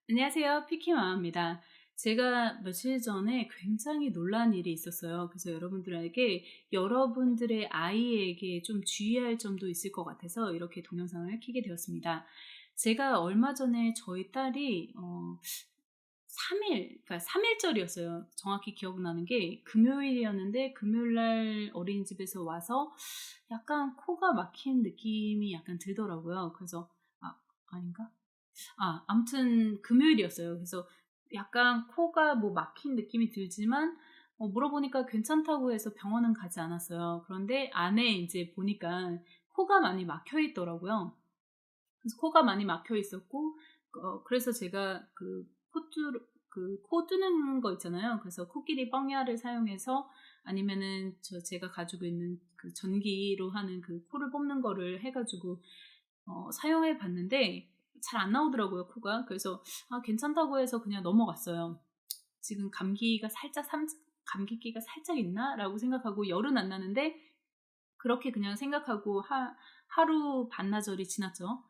안녕하세요. 피키마마입니다. 제가 며칠 전에 굉장히 놀란 일이 있었어요. 그래서 여러분들에게 여러분들의 아이에게 좀 주의할 점도 있을 것 같아서 이렇게 동영상을 켜게 되었습니다. 제가 얼마 전에 저희 딸이 3일, 그러니까 3일절이었어요. 정확히 기억나는 게 금요일이었는데 금요일 날 어린이집에서 와서 약간 코가 막힌 느낌이 약간 들더라고요. 그래서 아닌가? 아무튼 금요일이었어요. 그래서 약간 코가 뭐 막힌 느낌이 들지만 물어보니까 괜찮다고 해서 병원은 가지 않았어요. 그런데 안에 이제 보니까 코가 많이 막혀 있더라고요. 그래서 코가 많이 막혀 있었고 그래서 제가 코 뚫는 거 있잖아요. 그래서 코끼리 뻥야를 사용해서 아니면은 제가 가지고 있는 그 전기로 하는 그 코를 뽑는 거를 해 가지고 사용해 봤는데 잘 안 나오더라고요, 코가. 그래서 괜찮다고 해서 그냥 넘어갔어요. 지금 감기기가 살짝 있나라고 생각하고 열은 안 나는데 그렇게 그냥 생각하고 하루 반나절이 지났죠.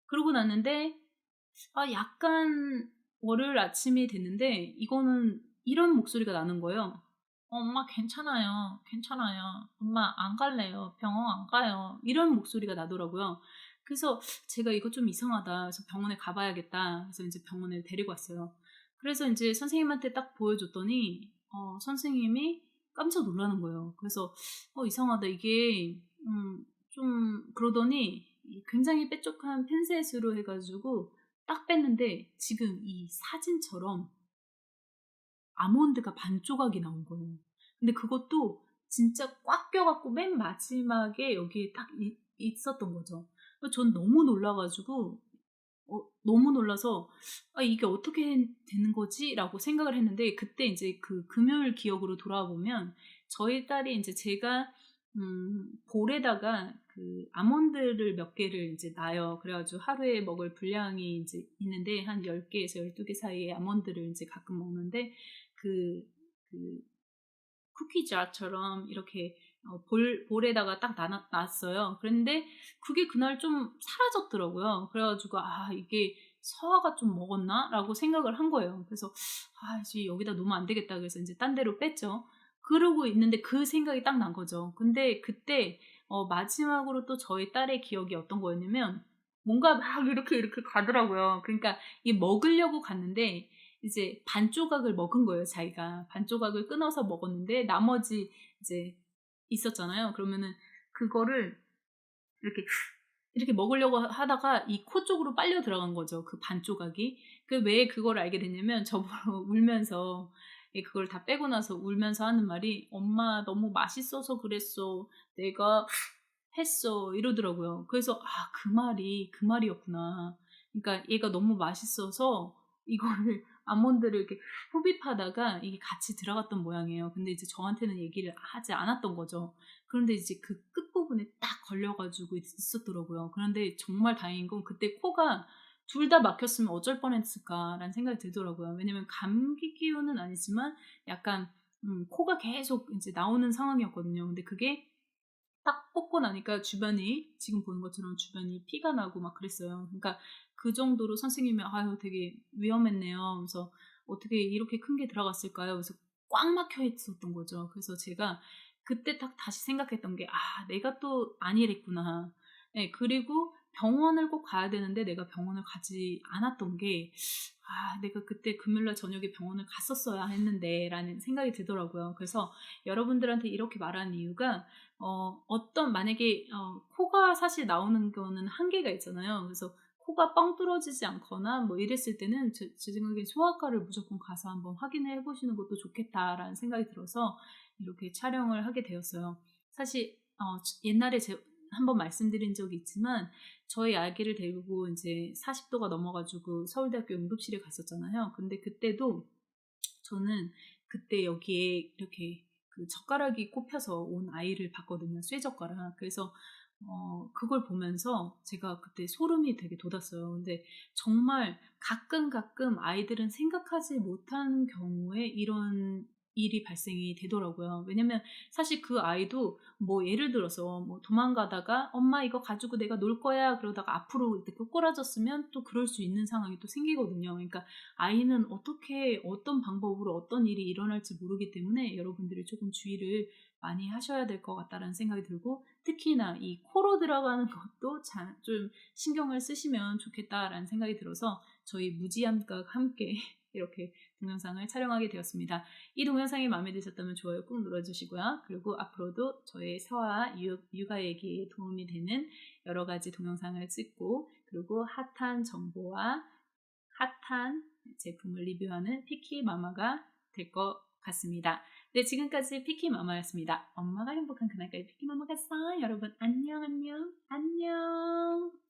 그러고 났는데 약간 월요일 아침이 됐는데 이거는 이런 목소리가 나는 거예요. "엄마 괜찮아요. 괜찮아요. 엄마 안 갈래요. 병원 안 가요." 이런 목소리가 나더라고요. 그래서 제가 '이거 좀 이상하다.' 그래서 '병원에 가 봐야겠다.' 그래서 인제 병원에 데리고 왔어요. 그래서 인제 선생님한테 딱 보여줬더니 선생님이 깜짝 놀라는 거예요. 그래서 이상하다. 이게 좀 그러더니 이 굉장히 뾰족한 핀셋으로 해 가지고 딱 뺐는데 지금 이 사진처럼 아몬드가 반 조각이 나온 거예요. 근데 그것도 진짜 꽉 껴 갖고 맨 마지막에 여기에 딱 있었던 거죠. 전 너무 놀라 가지고 너무 놀라서 '아 이게 어떻게 되는 거지?'라고 생각을 했는데 그때 인제 그 금요일 기억으로 돌아와 보면 저희 딸이 인제 제가 볼에다가 그 아몬드를 몇 개를 인제 놔요. 그래 가지고 하루에 먹을 분량이 인제 있는데 한 10 개에서 12개 사이의 아몬드를 인제 가끔 먹는데 그 그 쿠키 잣처럼 이렇게 볼에다가 딱 놨어요. 그랬는데 그게 그날 좀 사라졌더라고요. 그래 가지고 '아 이게 서아가 좀 먹었나?'라고 생각을 한 거예요. 그래서 '아 이제 여기다 놓으면 안 되겠다.' 그래서 인제 딴 데로 뺐죠. 그러고 있는데 그 생각이 딱 난 거죠. 근데 그때 마지막으로 또 저희 딸의 기억이 어떤 거였냐면 뭔가 막 이렇게 가더라고요. 그러니까 이 먹으려고 갔는데 이제 반 조각을 먹은 거예요, 자기가. 반 조각을 끊어서 먹었는데 나머지 이제 있었잖아요. 그러면은 그거를 이렇게 이렇게 먹으려고 하다가 이 코 쪽으로 빨려 들어간 거죠, 그 반 조각이. 왜 그걸 알게 됐냐면 저보고 울면서 그걸 다 빼고 나서 울면서 하는 말이 "엄마 너무 맛있어서 그랬어. 내가 했어." 이러더라고요. 그래서 '아 그 말이었구나.' 그러니까 얘가 너무 맛있어서 이거를 아몬드를 이렇게 흡입하다가 이게 같이 들어갔던 모양이에요. 근데 이제 저한테는 얘기를 하지 않았던 거죠. 그런데 이제 그 끝부분에 딱 걸려 가지고 있었더라고요. 그런데 정말 다행인 건 그때 코가 둘 다 막혔으면 어쩔 뻔했을까라는 생각이 들더라고요. 왜냐면 감기 기운은 아니지만 약간 코가 계속 인제 나오는 상황이었거든요. 근데 그게 딱 뽑고 나니까 주변이 지금 보는 것처럼 주변이 피가 나고 막 그랬어요. 그러니까 그 정도로 선생님이 "아유 되게 위험했네요." 그래서 "어떻게 이렇게 큰 게 들어갔을까요?" 그래서 꽉 막혀 있었던 거죠. 그래서 제가 그때 딱 다시 생각했던 게 '아 내가 또 안일했구나.' 예 그리고 병원을 꼭 가야 되는데 내가 병원을 가지 않았던 게 '아 내가 그때 금요일 날 저녁에 병원을 갔었어야 했는데.'라는 생각이 들더라고요. 그래서 여러분들한테 이렇게 말하는 이유가 어떤 만약에 코가 사실 나오는 거는 한계가 있잖아요. 그래서 코가 뻥 뚫어지지 않거나 뭐 이랬을 때는 제 생각에 '소아과를 무조건 가서 한번 확인을 해 보시는 것도 좋겠다.'라는 생각이 들어서 이렇게 촬영을 하게 되었어요. 사실 옛날에 한번 말씀드린 적이 있지만 저희 아기를 데리고 인제 40 도가 넘어 가지고 서울대학교 응급실에 갔었잖아요. 근데 그때도 저는 그때 여기에 이렇게 그 젓가락이 꼽혀서 온 아이를 봤거든요, 쇠젓가락. 그래서 그걸 보면서 제가 그때 소름이 되게 돋았어요. 근데 정말 가끔 아이들은 생각하지 못한 경우에 이런 일이 발생이 되더라고요. 왜냐면 사실 그 아이도 뭐 예를 들어서 뭐 도망가다가 엄마 이거 가지고 내가 놀 거야 그러다가 앞으로 이렇게 꼬꾸라졌으면 또 그럴 수 있는 상황이 또 생기거든요. 그러니까 아이는 어떻게 어떤 방법으로 어떤 일이 일어날지 모르기 때문에 여러분들이 조금 주의를 많이 하셔야 될 것 같다라는 생각이 들고, 특히나 이 코로 들어가는 것도 좀 신경을 쓰시면 좋겠다라는 생각이 들어서 저희 무지함과 함께 이렇게 동영상을 촬영하게 되었습니다. 이 동영상이 마음에 드셨다면 좋아요 꾹 눌러주시고요. 그리고 앞으로도 저의 서아 육아 얘기에 도움이 되는 여러 가지 동영상을 찍고, 그리고 핫한 정보와 핫한 제품을 리뷰하는 피키마마가 될 것 같습니다. 네, 지금까지 피키마마였습니다. 엄마가 행복한 그날까지 피키마마가 써. 여러분 안녕 안녕 안녕.